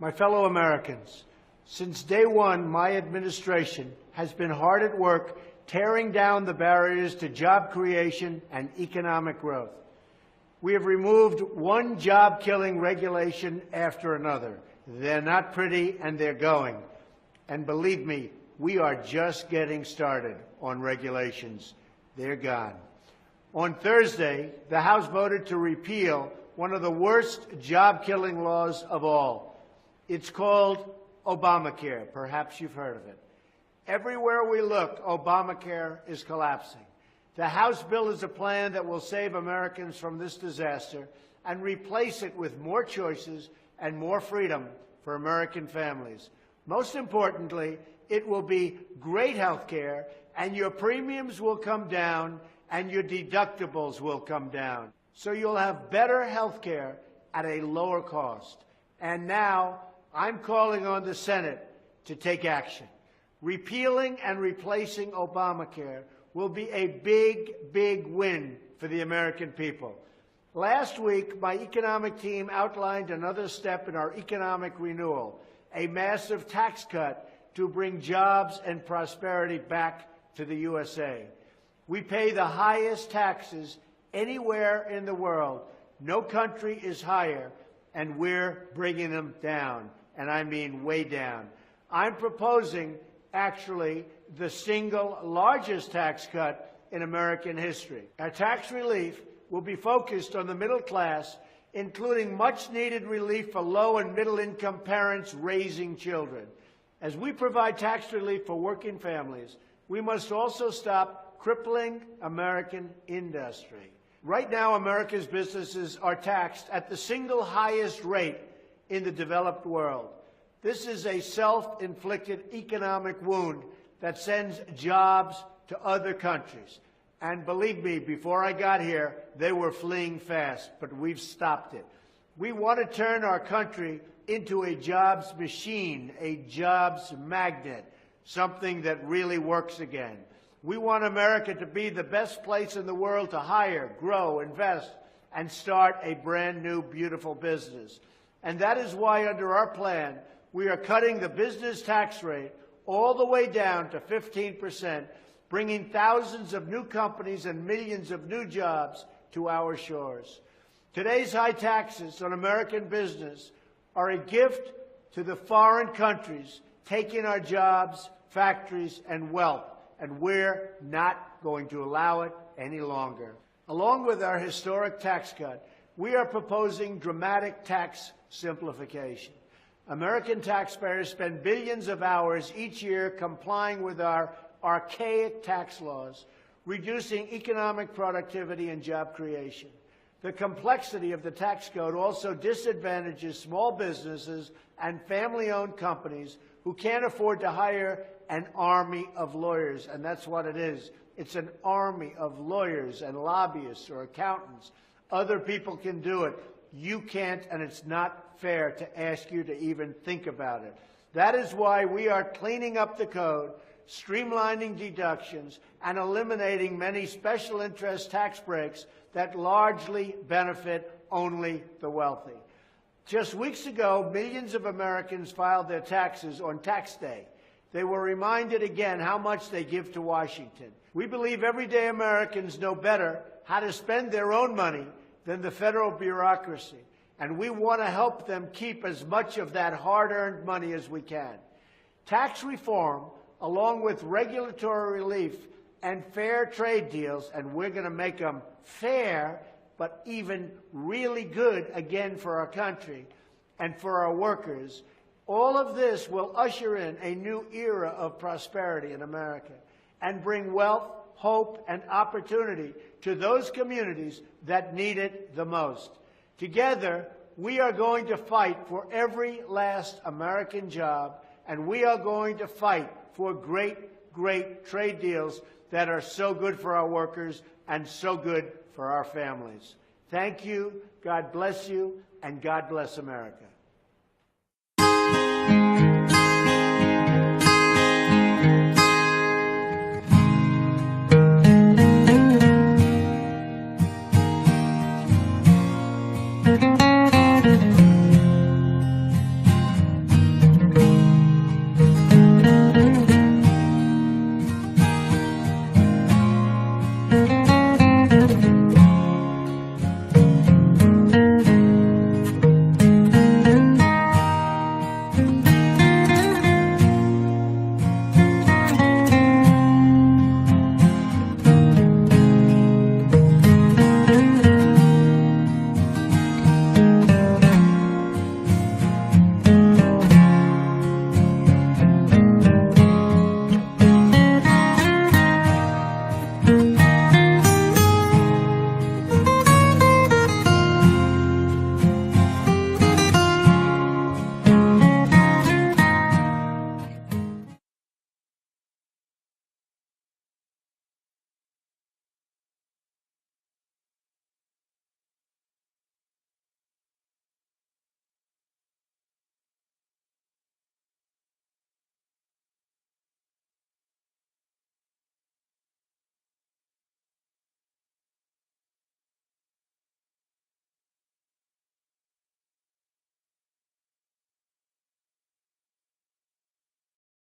My fellow Americans, since day one, my administration has been hard at work tearing down the barriers to job creation and economic growth. We have removed one job-killing regulation after another. They're not pretty, and they're going. And believe me, we are just getting started on regulations. They're gone. On Thursday, the House voted to repeal one of the worst job-killing laws of all. It's called Obamacare. Perhaps you've heard of it. Everywhere we look, Obamacare is collapsing. The House bill is a plan that will save Americans from this disaster and replace it with more choices and more freedom for American families. Most importantly, it will be great health care, and your premiums will come down and your deductibles will come down. So you'll have better health care at a lower cost. And now I'm calling on the Senate to take action. Repealing and replacing Obamacare will be a big, big win for the American people. Last week, my economic team outlined another step in our economic renewal, a massive tax cut to bring jobs and prosperity back to the USA. We pay the highest taxes anywhere in the world. No country is higher, and we're bringing them down, and I mean way down. I'm proposing, actually, the single largest tax cut in American history. Our tax relief will be focused on the middle class, including much-needed relief for low- and middle-income parents raising children. As we provide tax relief for working families, we must also stop crippling American industry. Right now, America's businesses are taxed at the single highest rate in the developed world. This is a self-inflicted economic wound that sends jobs to other countries. And believe me, before I got here, they were fleeing fast, but we've stopped it. We want to turn our country into a jobs machine, a jobs magnet, something that really works again. We want America to be the best place in the world to hire, grow, invest, and start a brand new, beautiful business. And that is why, under our plan, we are cutting the business tax rate all the way down to 15%, bringing thousands of new companies and millions of new jobs to our shores. Today's high taxes on American business are a gift to the foreign countries taking our jobs, factories, and wealth, and we're not going to allow it any longer. Along with our historic tax cut, we are proposing dramatic tax simplification. American taxpayers spend billions of hours each year complying with our archaic tax laws, reducing economic productivity and job creation. The complexity of the tax code also disadvantages small businesses and family-owned companies who can't afford to hire an army of lawyers, and that's what it is. It's an army of lawyers and lobbyists or accountants. Other people can do it. You can't, and it's not fair to ask you to even think about it. That is why we are cleaning up the code, streamlining deductions, and eliminating many special interest tax breaks that largely benefit only the wealthy. Just weeks ago, millions of Americans filed their taxes on tax day. They were reminded again how much they give to Washington. We believe everyday Americans know better how to spend their own money than the federal bureaucracy, and we want to help them keep as much of that hard-earned money as we can. Tax reform, along with regulatory relief and fair trade deals, and we're going to make them fair, but even really good again for our country and for our workers, all of this will usher in a new era of prosperity in America and bring wealth, hope, and opportunity to those communities that need it the most. Together, we are going to fight for every last American job, and we are going to fight for great, great trade deals that are so good for our workers and so good for our families. Thank you, God bless you, and God bless America.